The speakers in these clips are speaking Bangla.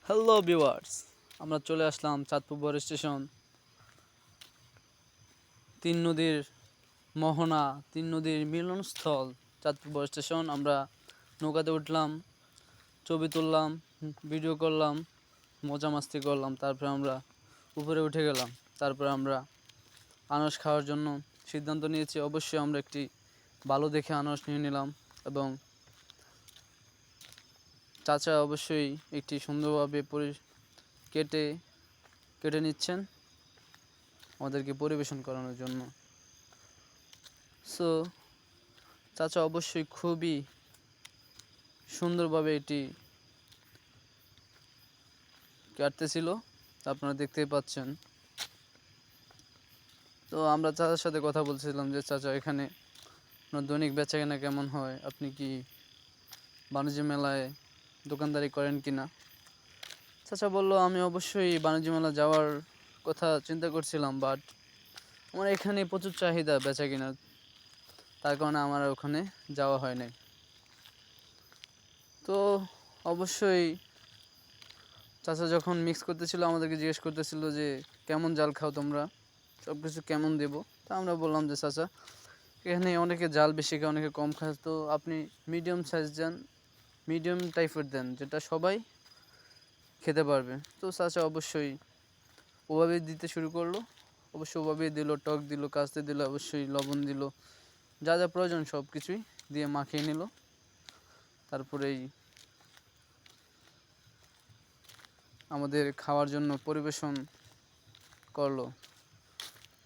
হ্যালো ভিউয়ার্স, আমরা চলে আসলাম চাঁদপুর বড় স্টেশন। তিন নদীর মোহনা, তিন নদীর মিলনস্থল চাঁদপুর বড় স্টেশন। আমরা নৌকাতে উঠলাম, ছবি তুললাম, ভিডিও করলাম, মজা মাস্তি করলাম। তারপরে আমরা উপরে উঠে গেলাম। তারপরে আমরা আনারস খাওয়ার জন্য সিদ্ধান্ত নিয়েছি। অবশ্যই আমরা একটি ভালো দেখে আনারস নিয়ে নিলাম এবং চাচা অবশ্যই একটি সুন্দরভাবে কেটে কেটে নিচ্ছেন আমাদেরকে পরিবেশন করানোর জন্য। সো চাচা অবশ্যই খুবই সুন্দরভাবে এটি কাটতেছিল, আপনারা দেখতেই পাচ্ছেন। তো আমরা চাচার সাথে কথা বলছিলাম যে চাচা, এখানে আপনার দৈনিক বেচাকেনা কেমন হয়, আপনি কি বাণিজ্য মেলায় দোকানদারি করেন কিনা। চাচা বলল, আমি অবশ্যই বাণিজ্য মেলা যাওয়ার কথা চিন্তা করছিলাম, বাট আমার এখানে প্রচুর চাহিদা বেচাকেনার, তার কারণে আমার ওখানে যাওয়া হয় নাই। তো অবশ্যই চাচা যখন মিক্স করতেছিল আমাদেরকে জিজ্ঞেস করতেছিল যে কেমন জাল খাও তোমরা, সব কিছু কেমন দেবো। তা আমরা বললাম যে চাচা, এখানে অনেকে জাল বেশি খায়, অনেকে কম খায়, তো আপনি মিডিয়াম সাইজ দেন, মিডিয়াম টাইপের দেন, যেটা সবাই খেতে পারবে। তো চাচা অবশ্যই ওভাবেই দিতে শুরু করলো। অবশ্যই ওভাবেই দিল, টক দিল, কাস্তে দিল, অবশ্যই লবণ দিল, যা যা প্রয়োজন সব কিছুই দিয়ে মাখিয়ে নিল। তারপরেই আমাদের খাওয়ার জন্য পরিবেশন করলো।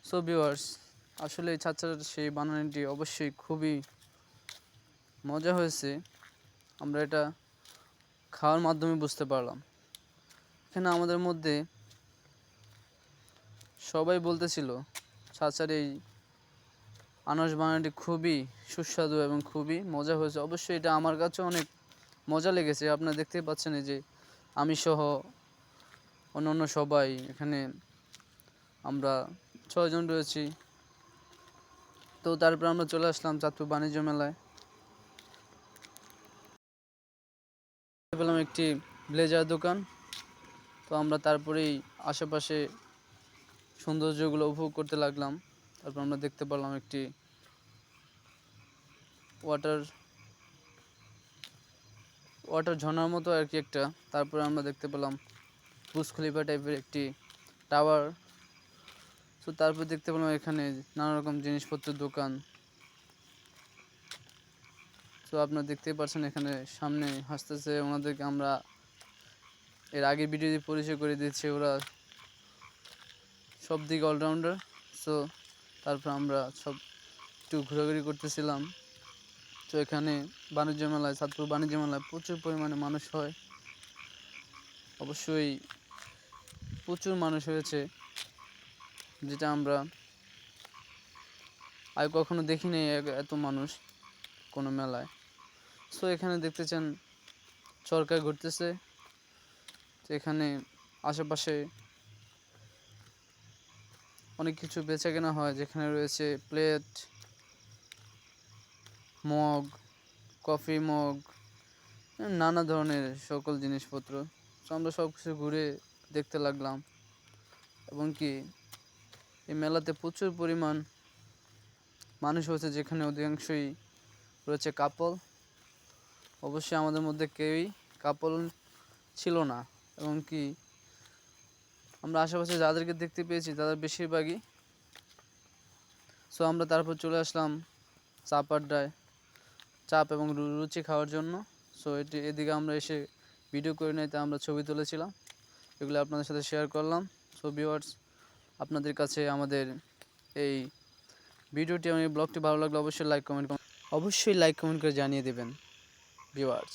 সো ভিউয়ার্স, আসলে এই চাচার সেই বানানিটি অবশ্যই খুবই মজা হয়েছে। আমরা এটা খাওয়ার মাধ্যমে বুঝতে পারলাম। এখানে আমাদের মধ্যে সবাই বলতেছিল চাচার এই আনারস বানানিটি খুবই সুস্বাদু এবং খুবই মজা হয়েছে। অবশ্যই এটা আমার কাছে অনেক মজা লেগেছে। আপনারা দেখতেই পাচ্ছেন এই যে আমি সহ অন্যান্য সবাই, এখানে আমরা 6 জন রয়েছি। তো তারপর আমরা চলে আসলাম চাঁদপুর বাণিজ্য মেলায়। পেলাম একটি ব্লেজার দোকান। তো আমরা তারপরেই আশেপাশে সৌন্দর্যগুলো উপভোগ করতে লাগলাম। তারপর আমরা দেখতে পেলাম একটি ওয়াটার ঝর্ণার মতো আর কি একটা। তারপরে আমরা দেখতে পেলাম বুর্জ খলিফা টাইপের একটি টাওয়ার। তো তারপর দেখতে পেলাম এখানে নানা রকম জিনিসপত্রের দোকান। তো আপনারা দেখতেই পাচ্ছেন এখানে সামনে হাসতেছে, ওনাদেরকে আমরা এর আগে ভিডিওতে পরিচয় করে দিচ্ছি, ওরা সব দিক অলরাউন্ডার। সো তারপর আমরা সব একটু ঘোরাঘুরি করতেছিলাম। তো এখানে বাণিজ্য মেলায়, চাঁদপুর বাণিজ্য মেলায় প্রচুর পরিমাণে মানুষ হয়। অবশ্যই প্রচুর মানুষ হয়েছে, যেটা আমরা আগে কখনো দেখিনি এত মানুষ কোনো মেলায়। সো এখানে দেখতেছেন সরকার ঘুরতেছে। তো এখানে আশেপাশে অনেক কিছু বেচা কেনা হয়, যেখানে রয়েছে প্লেট, মগ, কফি মগ, নানা ধরনের সকল জিনিসপত্র। তো আমরা সব কিছু ঘুরে দেখতে লাগলাম। এবং কি এই মেলাতে প্রচুর পরিমাণ মানুষ হয়েছে, যেখানে অধিকাংশই রয়েছে কাপল। অবশ্যই আমাদের মধ্যে কেউই কাপল ছিল না। এবং কি আমরা আশেপাশে যাদেরকে দেখতে পেয়েছি তাদের বেশিরভাগই। সো আমরা তারপর চলে আসলাম চাপ আড্ডায়, চাপ এবং লুচি খাওয়ার জন্য। সো এদিকে আমরা এসে ভিডিও করে নিতে আমরা ছবি তুলেছিলাম, এগুলো আপনাদের সাথে শেয়ার করলাম। সো ভিউয়ার্স, আপনাদের কাছে আমাদের এই ভিডিওটি এবং এই ব্লগটি ভালো লাগলে অবশ্যই লাইক কমেন্ট করে জানিয়ে দেবেন ভিউয়ার্স।